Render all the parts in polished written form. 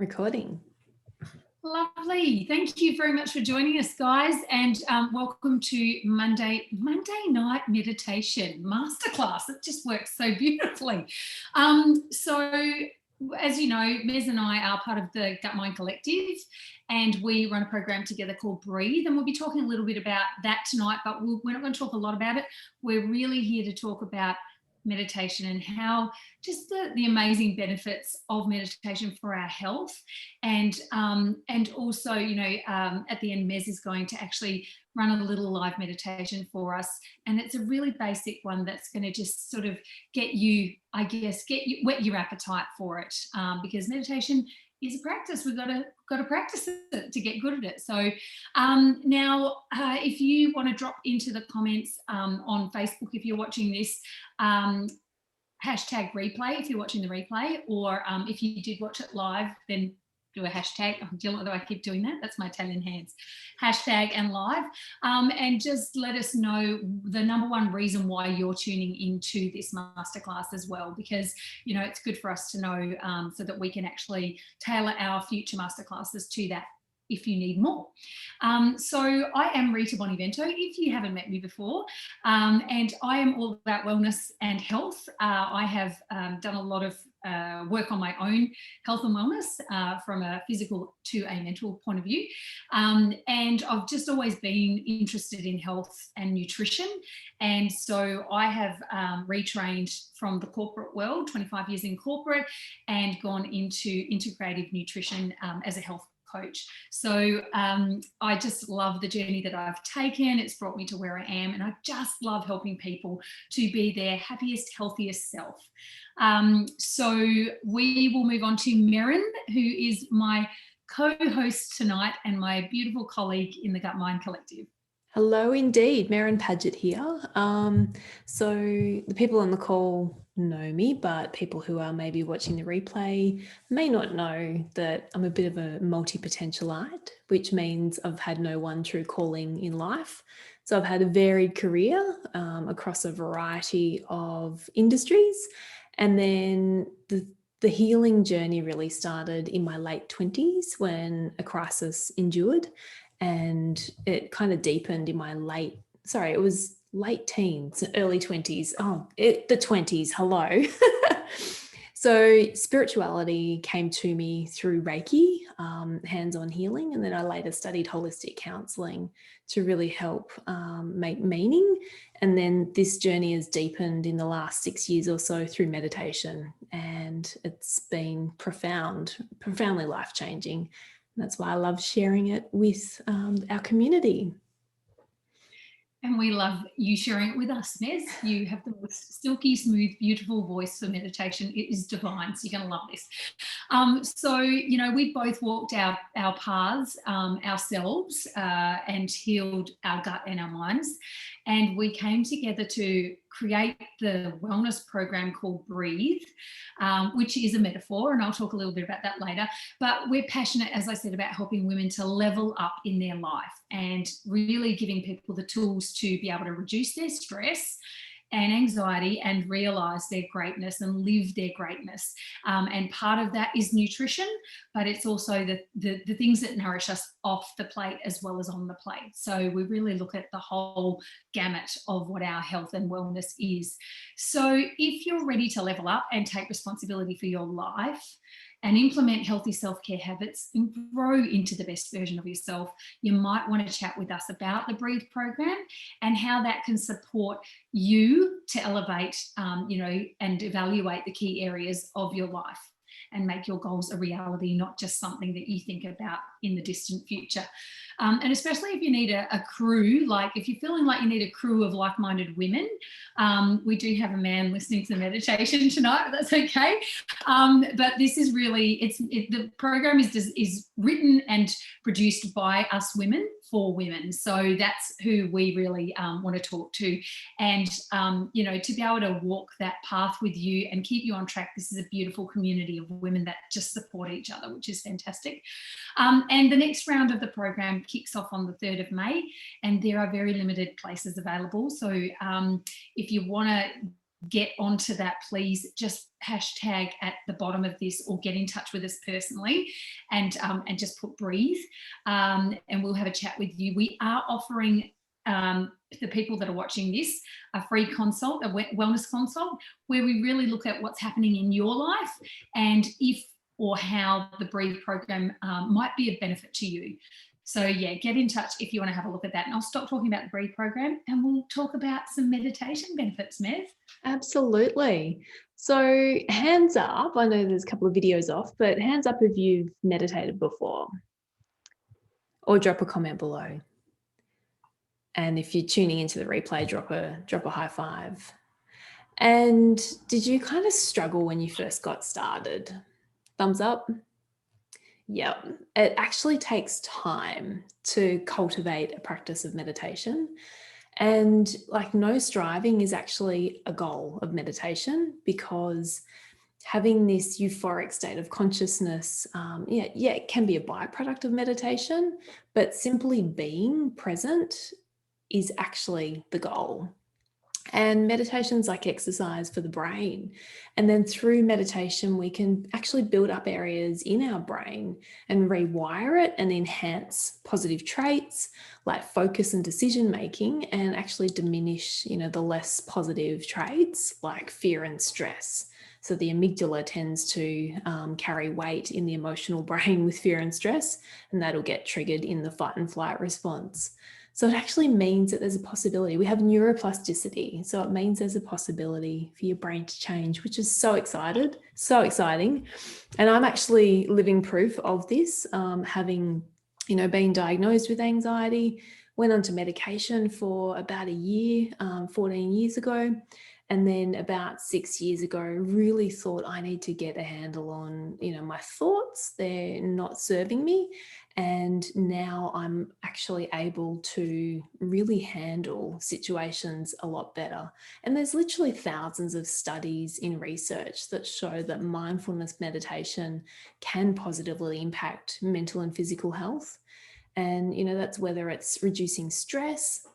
Recording. Lovely. Thank you very much for joining us, guys, and welcome to Monday night meditation masterclass. It just works so beautifully. So as you know, Mez and I are part of the Gut Mind Collective, and we run a program together called Breathe, and we'll be talking a little bit about that tonight, but we're not going to talk a lot about it. We're really here to talk about meditation and how just the amazing benefits of meditation for our health, and also, you know, at the end, Mez is going to actually run a little live meditation for us, and it's a really basic one that's going to just sort of get you, I guess, whet your appetite for it, because meditation is a practice. We've got to practice it to get good at it. So now, if you want to drop into the comments on Facebook, if you're watching this, hashtag replay if you're watching the replay, or if you did watch it live, then do a hashtag. Do you know that I keep doing that? That's my Italian hands. Hashtag and live, and just let us know the number one reason why you're tuning into this masterclass as well, because you know it's good for us to know, so that we can actually tailor our future masterclasses to that if you need more. So I am Rita Bonivento, if you haven't met me before, and I am all about wellness and health. I have done a lot of work on my own health and wellness, from a physical to a mental point of view, and I've just always been interested in health and nutrition, and so I have retrained from the corporate world, 25 years in corporate, and gone into integrative nutrition as a health coach. So I just love the journey that I've taken. It's brought me to where I am, and I just love helping people to be their happiest, healthiest self. So we will move on to Merrin, who is my co-host tonight and my beautiful colleague in the Gut Mind Collective. Hello, indeed. Merrin Paget here. So the people on the call know me, but people who are maybe watching the replay may not know that I'm a bit of a multi-potentialite, which means I've had no one true calling in life. So I've had a varied career across a variety of industries, and then the healing journey really started in my late 20s when a crisis endured. And it kind of deepened in my late teens, early 20s. The 20s, hello. So spirituality came to me through Reiki, hands-on healing. And then I later studied holistic counseling to really help make meaning. And then this journey has deepened in the last 6 years or so through meditation. And it's been profoundly life-changing. That's why I love sharing it with our community. And we love you sharing it with us, Mez. You have the most silky, smooth, beautiful voice for meditation. It is divine, so you're going to love this. So, you know, we both walked our paths ourselves, and healed our gut and our minds. And we came together to create the wellness program called Breathe, which is a metaphor, and I'll talk a little bit about that later. But we're passionate, as I said, about helping women to level up in their life and really giving people the tools to be able to reduce their stress and anxiety and realise their greatness and live their greatness. And part of that is nutrition, but it's also the things that nourish us off the plate as well as on the plate. So we really look at the whole gamut of what our health and wellness is. So if you're ready to level up and take responsibility for your life and implement healthy self-care habits and grow into the best version of yourself, you might want to chat with us about the Breathe program and how that can support you to elevate, and evaluate the key areas of your life and make your goals a reality, not just something that you think about in the distant future. And especially if you need a crew, like if you're feeling like you need a crew of like-minded women, we do have a man listening to the meditation tonight, but that's okay. But this is really, the program is written and produced by us women for women. So that's who we really want to talk to. And, to be able to walk that path with you and keep you on track, this is a beautiful community of women that just support each other, which is fantastic. And the next round of the program kicks off on the 3rd of May, and there are very limited places available. So if you want to get onto that, please just hashtag at the bottom of this or get in touch with us personally and just put breathe, and we'll have a chat with you. We are offering the people that are watching this a free consult, a wellness consult, where we really look at what's happening in your life and if or how the Breathe program might be of benefit to you. So yeah, get in touch if you want to have a look at that. And I'll stop talking about the Breathe program and we'll talk about some meditation benefits, Mev. Absolutely. So hands up, I know there's a couple of videos off, but hands up if you've meditated before, or drop a comment below. And if you're tuning into the replay, drop a high five. And did you kind of struggle when you first got started? Thumbs up. Yeah, it actually takes time to cultivate a practice of meditation. And like no striving is actually a goal of meditation, because having this euphoric state of consciousness, it can be a byproduct of meditation, but simply being present is actually the goal. And meditation's like exercise for the brain. And then through meditation, we can actually build up areas in our brain and rewire it and enhance positive traits like focus and decision making, and actually diminish, the less positive traits like fear and stress. So the amygdala tends to carry weight in the emotional brain with fear and stress, and that'll get triggered in the fight and flight response. So it actually means that there's a possibility. We have neuroplasticity. So it means there's a possibility for your brain to change, which is so exciting. And I'm actually living proof of this, having, been diagnosed with anxiety, went onto medication for about a year, 14 years ago. And then about 6 years ago, really thought I need to get a handle on, my thoughts. They're not serving me. And now I'm actually able to really handle situations a lot better. And there's literally thousands of studies in research that show that mindfulness meditation can positively impact mental and physical health. And, that's whether it's reducing stress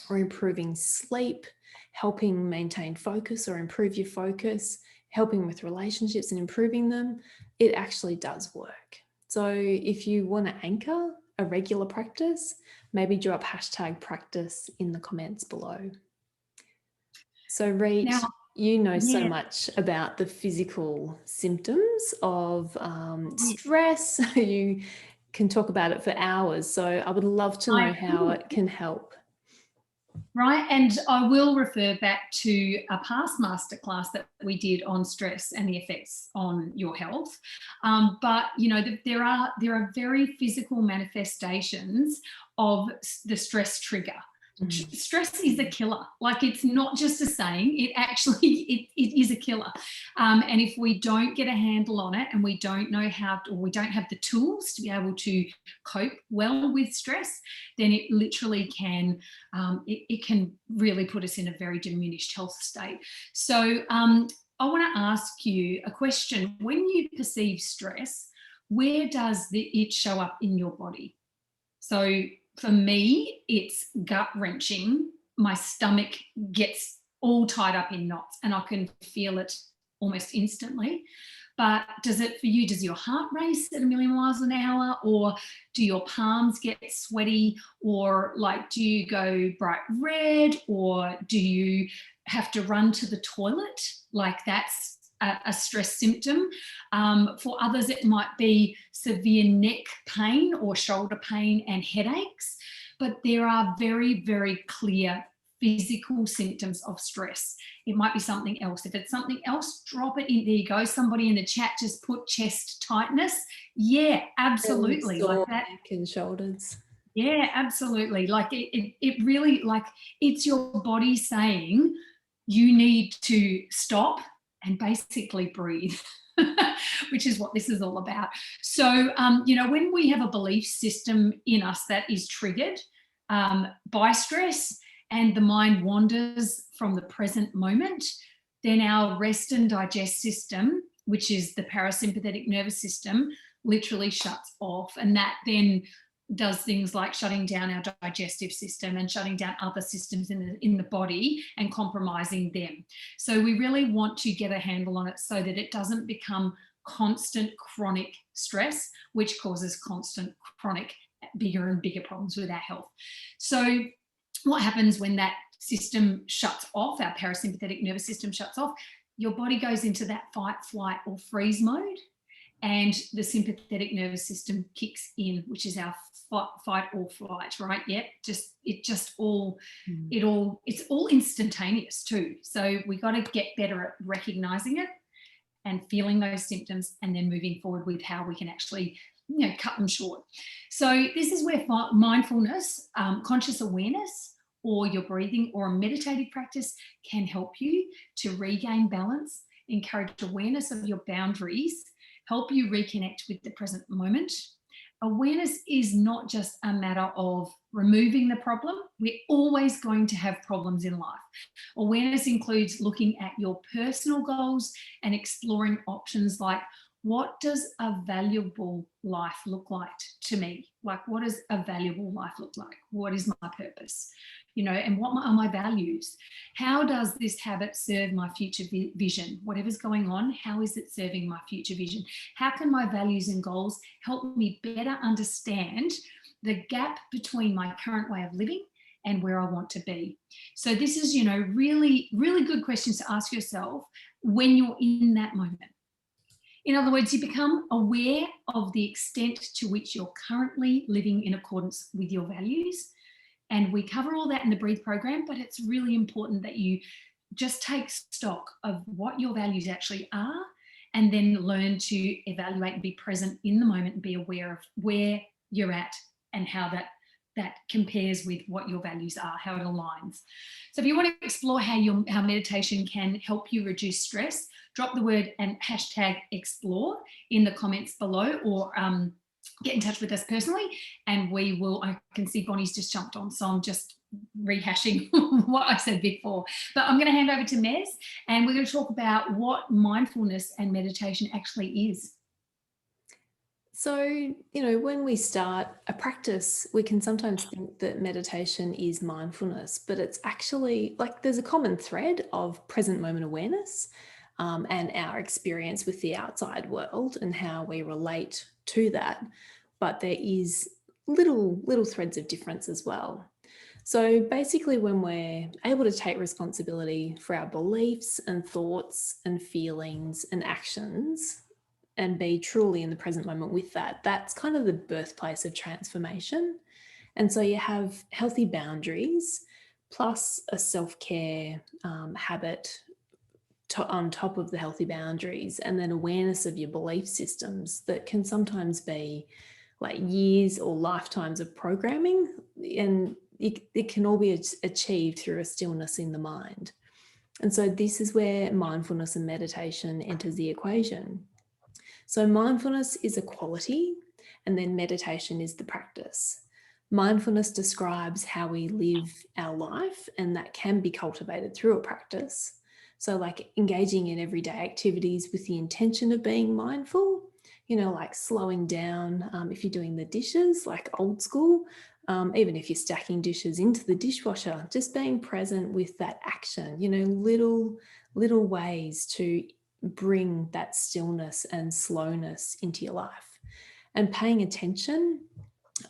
or improving sleep, helping maintain focus or improve your focus, helping with relationships and improving them. It actually does work. So if you want to anchor a regular practice, maybe drop hashtag practice in the comments below. So Reet, so much about the physical symptoms of stress. You can talk about it for hours. So I would love to know how it can help. Right, and I will refer back to a past masterclass that we did on stress and the effects on your health. But there are very physical manifestations of the stress trigger. Mm-hmm. Stress is a killer. Like, it's not just a saying, it actually it is a killer. And if we don't get a handle on it, and we don't know how, or we don't have the tools to be able to cope well with stress, then it literally can it can really put us in a very diminished health state. So I want to ask you a question. When you perceive stress, where does it show up in your body? So for me, it's gut-wrenching. My stomach gets all tied up in knots and I can feel it almost instantly. But does your heart race at 1,000,000 miles an hour, or do your palms get sweaty, or do you go bright red, or do you have to run to the toilet? That's a stress symptom. For others, it might be severe neck pain or shoulder pain and headaches. But there are very, very clear physical symptoms of stress. It might be something else. If it's something else, drop it in. There you go. Somebody in the chat just put chest tightness. Yeah, absolutely. Like that. Neck and shoulders. Yeah, absolutely. It really, it's your body saying you need to stop and basically breathe, which is what this is all about. So, when we have a belief system in us that is triggered by stress, and the mind wanders from the present moment, then our rest and digest system, which is the parasympathetic nervous system, literally shuts off. And that then does things like shutting down our digestive system and shutting down other systems in the body and compromising them. So we really want to get a handle on it so that it doesn't become constant chronic stress, which causes constant chronic bigger and bigger problems with our health. So what happens when that system shuts off, our parasympathetic nervous system shuts off, your body goes into that fight, flight, or freeze mode, and the sympathetic nervous system kicks in, which is our fight or flight, right? Yep, it's all instantaneous too. So we got to get better at recognizing it and feeling those symptoms, and then moving forward with how we can actually, cut them short. So this is where mindfulness, conscious awareness, or your breathing or a meditative practice can help you to regain balance, encourage awareness of your boundaries, help you reconnect with the present moment. Awareness is not just a matter of removing the problem. We're always going to have problems in life. Awareness includes looking at your personal goals and exploring options like, what does a valuable life look like to me? Like, what does a valuable life look like? What is my purpose? And what are my values? How does this habit serve my future vision? Whatever's going on, how is it serving my future vision? How can my values and goals help me better understand the gap between my current way of living and where I want to be? So this is, really, really good questions to ask yourself when you're in that moment. In other words, you become aware of the extent to which you're currently living in accordance with your values. And we cover all that in the Breathe program, but it's really important that you just take stock of what your values actually are, and then learn to evaluate and be present in the moment and be aware of where you're at and how that compares with what your values are, how it aligns. So if you want to explore how meditation can help you reduce stress, drop the word and #explore in the comments below, or get in touch with us personally, and I can see Bonnie's just jumped on, so I'm just rehashing what I said before. But I'm going to hand over to Mez, and we're going to talk about what mindfulness and meditation actually is. So, when we start a practice, we can sometimes think that meditation is mindfulness, but it's actually there's a common thread of present moment awareness, and our experience with the outside world and how we relate to that. But there is little threads of difference as well. So basically, when we're able to take responsibility for our beliefs and thoughts and feelings and actions, and be truly in the present moment with that, that's kind of the birthplace of transformation. And so you have healthy boundaries plus a self-care habit on top of the healthy boundaries, and then awareness of your belief systems that can sometimes be like years or lifetimes of programming, and it can all be achieved through a stillness in the mind. And so this is where mindfulness and meditation enters the equation. So mindfulness is a quality, and then meditation is the practice. Mindfulness describes how we live our life, and that can be cultivated through a practice. So like engaging in everyday activities with the intention of being mindful, like slowing down if you're doing the dishes, like old school, even if you're stacking dishes into the dishwasher, just being present with that action, little ways to bring that stillness and slowness into your life. And paying attention,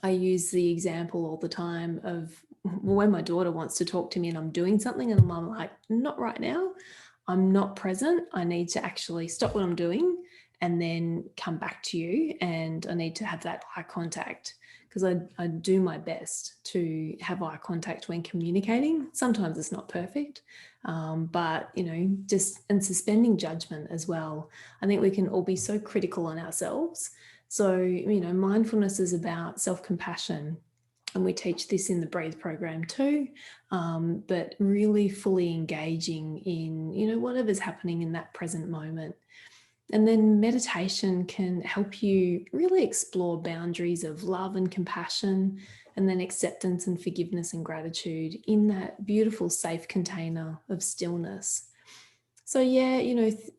I use the example all the time of when my daughter wants to talk to me and I'm doing something and I'm like, not right now, I'm not present, I need to actually stop what I'm doing and then come back to you, and I need to have that eye contact, because I do my best to have eye contact when communicating. Sometimes it's not perfect, but just and suspending judgment as well. I think we can all be so critical on ourselves. So mindfulness is about self-compassion, and we teach this in the Breathe program too, but really fully engaging in whatever's happening in that present moment. And then meditation can help you really explore boundaries of love and compassion, and then acceptance and forgiveness and gratitude in that beautiful, safe container of stillness. So yeah,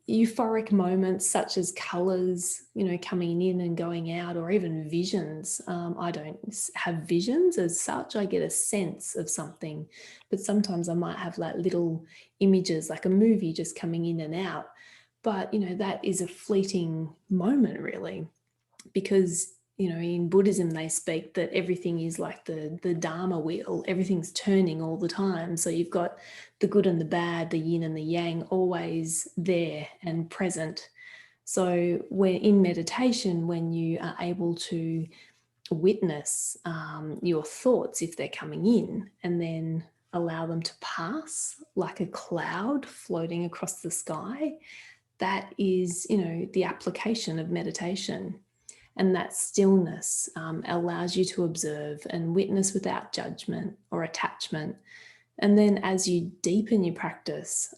euphoric moments such as colors, coming in and going out, or even visions. I don't have visions as such. I get a sense of something, but sometimes I might have like little images, like a movie just coming in and out. But that is a fleeting moment, really, because in Buddhism they speak that everything is like the Dharma wheel. Everything's turning all the time. So you've got the good and the bad, the yin and the yang, always there and present. So when in meditation, when you are able to witness your thoughts if they're coming in, and then allow them to pass like a cloud floating across the sky, that is the application of meditation. And that stillness allows you to observe and witness without judgment or attachment. And then as you deepen your practice,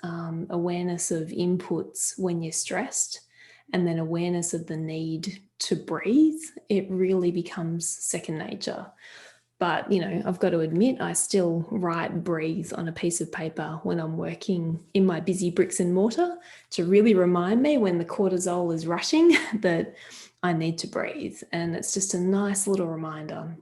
awareness of inputs when you're stressed, and then awareness of the need to breathe, it really becomes second nature. But, I've got to admit, I still write breathe on a piece of paper when I'm working in my busy bricks and mortar to really remind me when the cortisol is rushing that I need to breathe. And it's just a nice little reminder.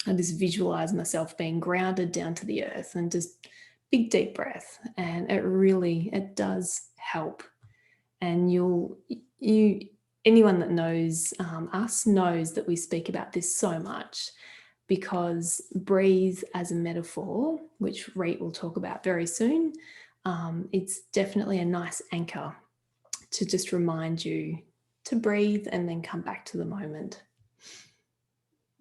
I just visualize myself being grounded down to the earth and just big, deep breath. And it does help. And anyone that knows us knows that we speak about this so much, because breathe as a metaphor, which Reet will talk about very soon, it's definitely a nice anchor to just remind you to breathe and then come back to the moment.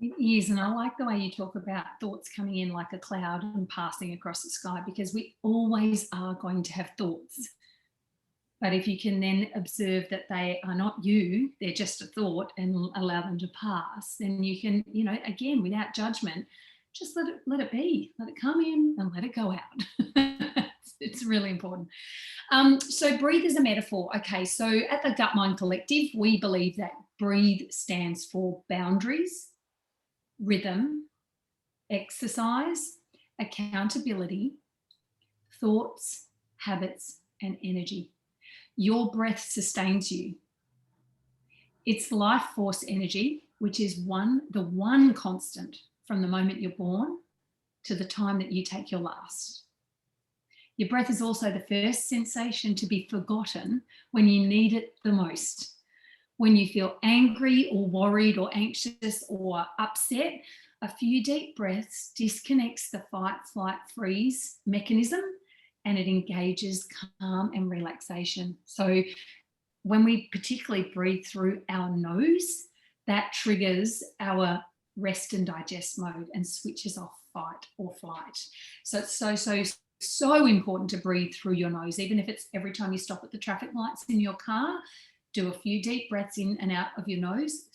It is, and I like the way you talk about thoughts coming in like a cloud and passing across the sky, because we always are going to have thoughts. But if you can then observe that they are not you, they're just a thought, and allow them to pass, then you can, again, without judgment, just let it be, let it come in and let it go out. It's really important. So breathe is a metaphor. Okay, so at the Gut Mind Collective, we believe that breathe stands for boundaries, rhythm, exercise, accountability, thoughts, habits, and energy. Your breath sustains you. It's life force energy, which is the one constant from the moment you're born to the time that you take your last. Your breath is also the first sensation to be forgotten when you need it the most. When you feel angry or worried or anxious or upset, a few deep breaths disconnects the fight, flight, freeze mechanism, and it engages calm and relaxation. So when we particularly breathe through our nose, that triggers our rest and digest mode and switches off fight or flight. So it's so important to breathe through your nose, even if it's every time you stop at the traffic lights in your car. Do a few deep breaths in and out of your nose.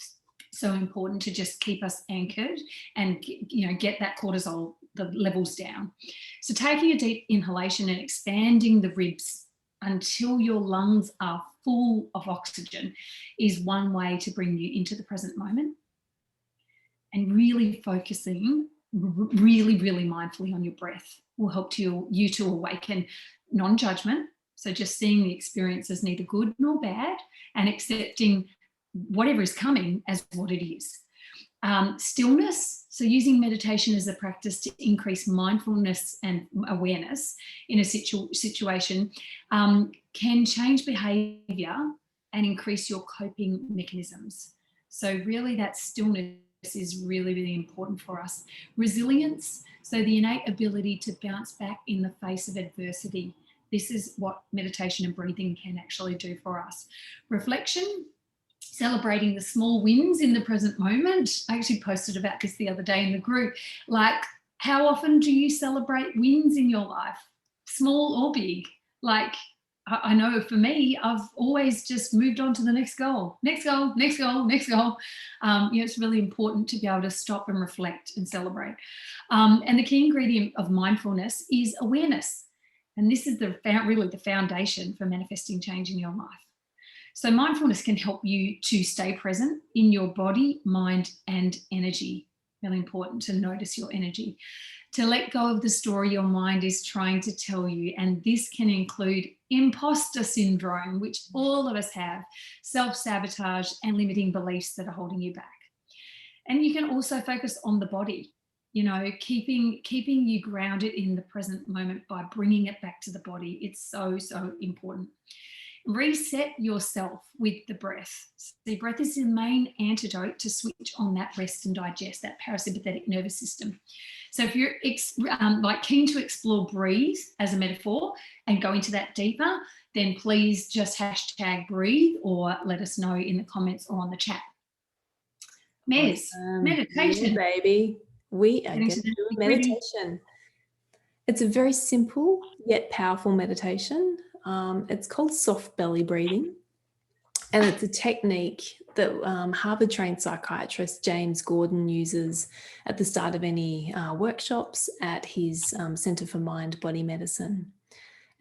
So important to just keep us anchored and get that cortisol, the levels down. So taking a deep inhalation and expanding the ribs until your lungs are full of oxygen is one way to bring you into the present moment. And really focusing really, really mindfully on your breath will help you to awaken non-judgment. So just seeing the experience as neither good nor bad, and accepting whatever is coming as what it is. Stillness, so using meditation as a practice to increase mindfulness and awareness in a situation can change behaviour and increase your coping mechanisms. So really that stillness is really, really important for us. Resilience, so the innate ability to bounce back in the face of adversity. This is what meditation and breathing can actually do for us. Reflection, celebrating the small wins in the present moment. I actually posted about this the other day in the group. Like, how often do you celebrate wins in your life? Small or big? Like, I know for me, I've always just moved on to the next goal. Next goal, next goal, next goal. It's really important to be able to stop and reflect and celebrate. And the key ingredient of mindfulness is awareness. And this is really the foundation for manifesting change in your life. So mindfulness can help you to stay present in your body, mind, and energy. really important to notice your energy, to let go of the story your mind is trying to tell you. And this can include imposter syndrome, which all of us have, self-sabotage, and limiting beliefs that are holding you back. And you can also focus on the body, you know, keeping you grounded in the present moment by bringing it back to the body. It's so, so important. Reset yourself with the breath. The breath is the main antidote to switch on that rest and digest, that parasympathetic nervous system. So if you're like keen to explore breathe as a metaphor and go into that deeper, then please just hashtag breathe or let us know in the comments or on the chat. Mez, meditation. Yeah, baby. We are going to do a meditation. It's a very simple yet powerful meditation. It's called soft belly breathing. And it's a technique that Harvard-trained psychiatrist James Gordon uses at the start of any workshops at his Center for Mind-Body Medicine.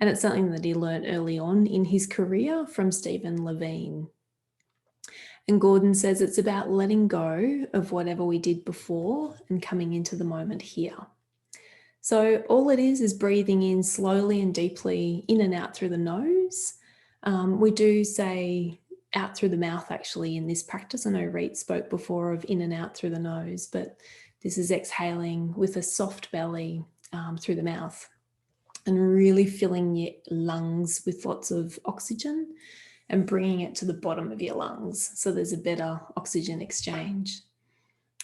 And it's something that he learned early on in his career from Stephen Levine. And Gordon says it's about letting go of whatever we did before and coming into the moment here. So all it is breathing in slowly and deeply in and out through the nose. We do say out through the mouth actually in this practice. I know Reet spoke before of in and out through the nose, but this is exhaling with a soft belly through the mouth and really filling your lungs with lots of oxygen and bringing it to the bottom of your lungs so there's a better oxygen exchange.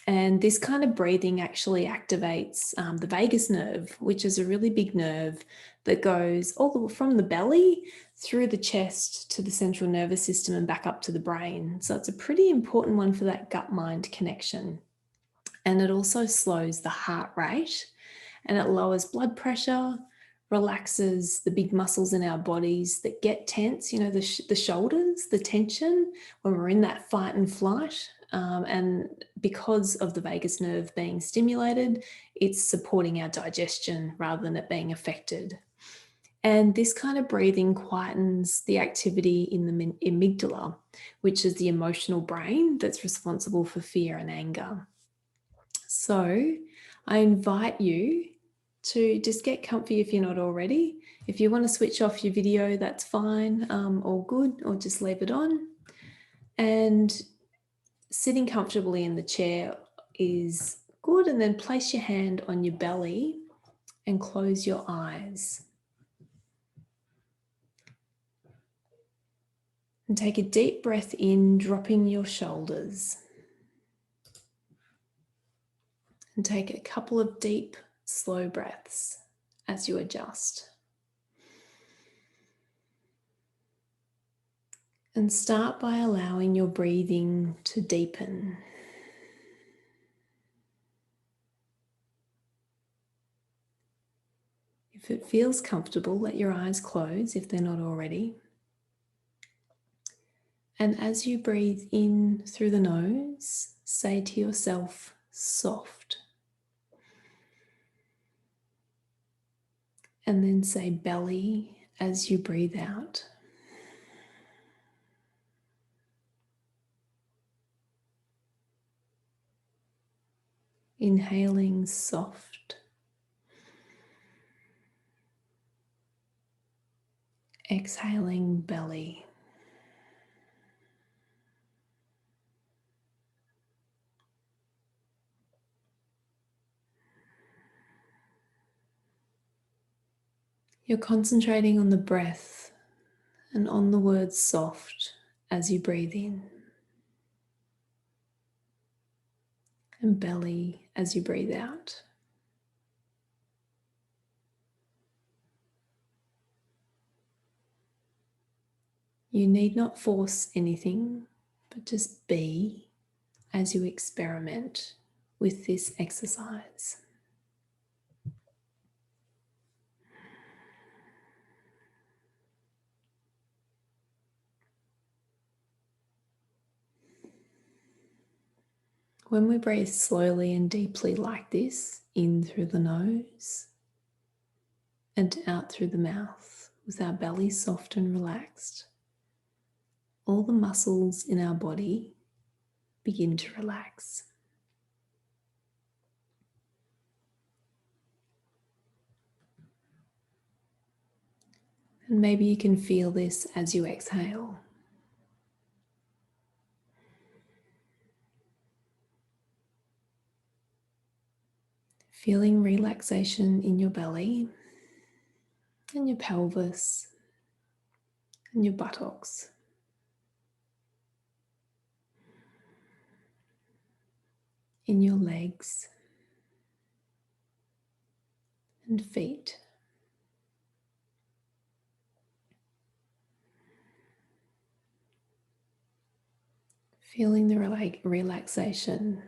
And this kind of breathing actually activates the vagus nerve, which is a really big nerve that goes all the way from the belly through the chest to the central nervous system and back up to the brain. So it's a pretty important one for that gut-mind connection. And it also slows the heart rate and it lowers blood pressure, relaxes the big muscles in our bodies that get tense, you know, the shoulders, the tension when we're in that fight and flight. And because of the vagus nerve being stimulated, it's supporting our digestion rather than it being affected. And this kind of breathing quietens the activity in the amygdala, which is the emotional brain that's responsible for fear and anger. So I invite you to just get comfy if you're not already. If you want to switch off your video, that's fine, all good, or just leave it on. And sitting comfortably in the chair is good. And then place your hand on your belly and close your eyes. And take a deep breath in, dropping your shoulders. And take a couple of deep, slow breaths as you adjust. And start by allowing your breathing to deepen. If it feels comfortable, let your eyes close if they're not already. And as you breathe in through the nose, say to yourself, soft. And then say belly as you breathe out. Inhaling soft. Exhaling belly. You're concentrating on the breath and on the word soft as you breathe in. And belly as you breathe out. You need not force anything, but just be as you experiment with this exercise. When we breathe slowly and deeply like this, in through the nose and out through the mouth, with our belly soft and relaxed, all the muscles in our body begin to relax. And maybe you can feel this as you exhale. Feeling relaxation in your belly and your pelvis and your buttocks. In your legs and feet. Feeling the relaxation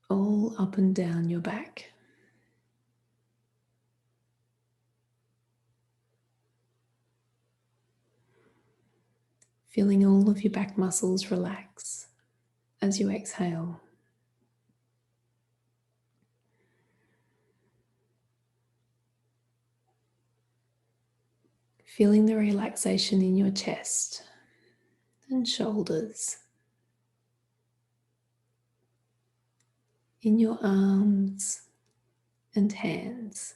all up and down your back. Feeling all of your back muscles relax as you exhale. Feeling the relaxation in your chest and shoulders, in your arms and hands.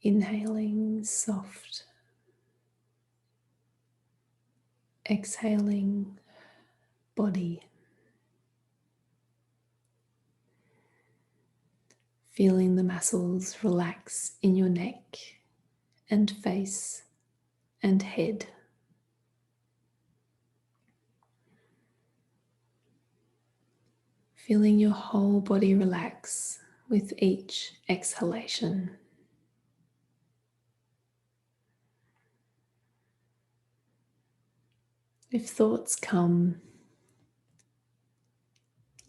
Inhaling soft, exhaling body. Feeling the muscles relax in your neck and face and head. Feeling your whole body relax with each exhalation. If thoughts come,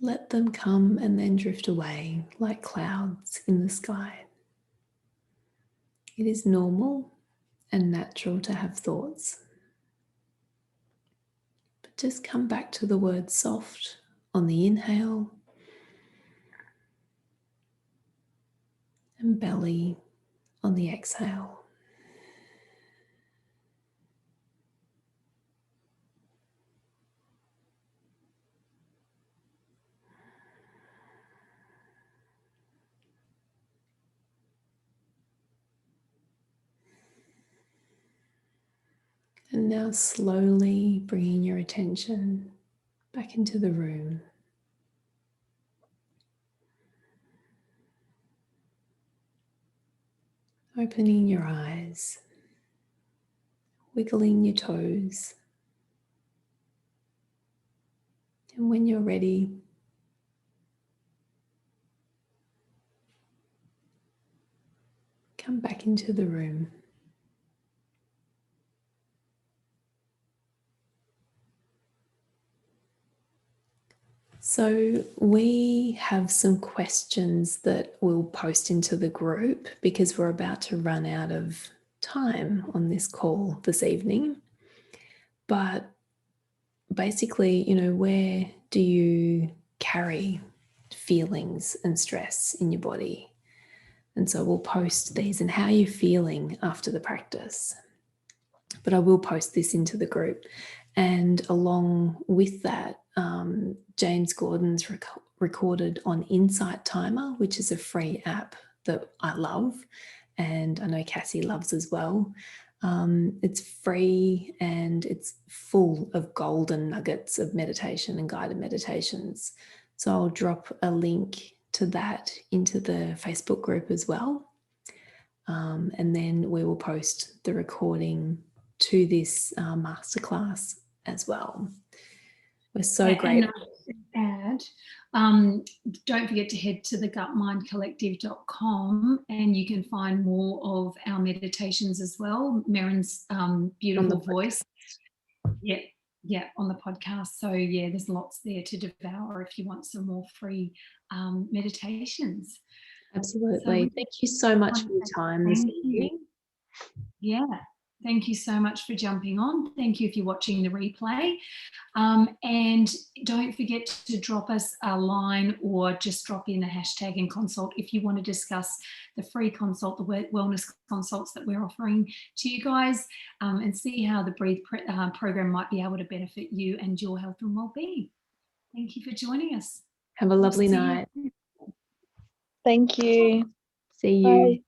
let them come and then drift away like clouds in the sky. It is normal and natural to have thoughts. But just come back to the word soft on the inhale and belly on the exhale. And now slowly bringing your attention back into the room. Opening your eyes, wiggling your toes. And when you're ready, come back into the room. So we have some questions that we'll post into the group because we're about to run out of time on this call this evening. But basically, where do you carry feelings and stress in your body? And so we'll post these and how you're feeling after the practice. But I will post this into the group. And along with that, James Gordon's recorded on Insight Timer, which is a free app that I love. And I know Cassie loves as well. It's free and it's full of golden nuggets of meditation and guided meditations. So I'll drop a link to that into the Facebook group as well. And then we will post the recording to this masterclass as well. We're so grateful. And don't forget to head to thegutmindcollective.com and you can find more of our meditations as well. Marin's beautiful voice. Yeah, on the podcast. So yeah, there's lots there to devour if you want some more free meditations. Absolutely. So, thank you so much for your time this evening. Yeah. Thank you so much for jumping on. Thank you if you're watching the replay. And don't forget to drop us a line or just drop in a hashtag and consult if you want to discuss the free consult, the wellness consults that we're offering to you guys, and see how the Breathe program might be able to benefit you and your health and well-being. Thank you for joining us. Have a lovely night. Thank you. See you. Bye.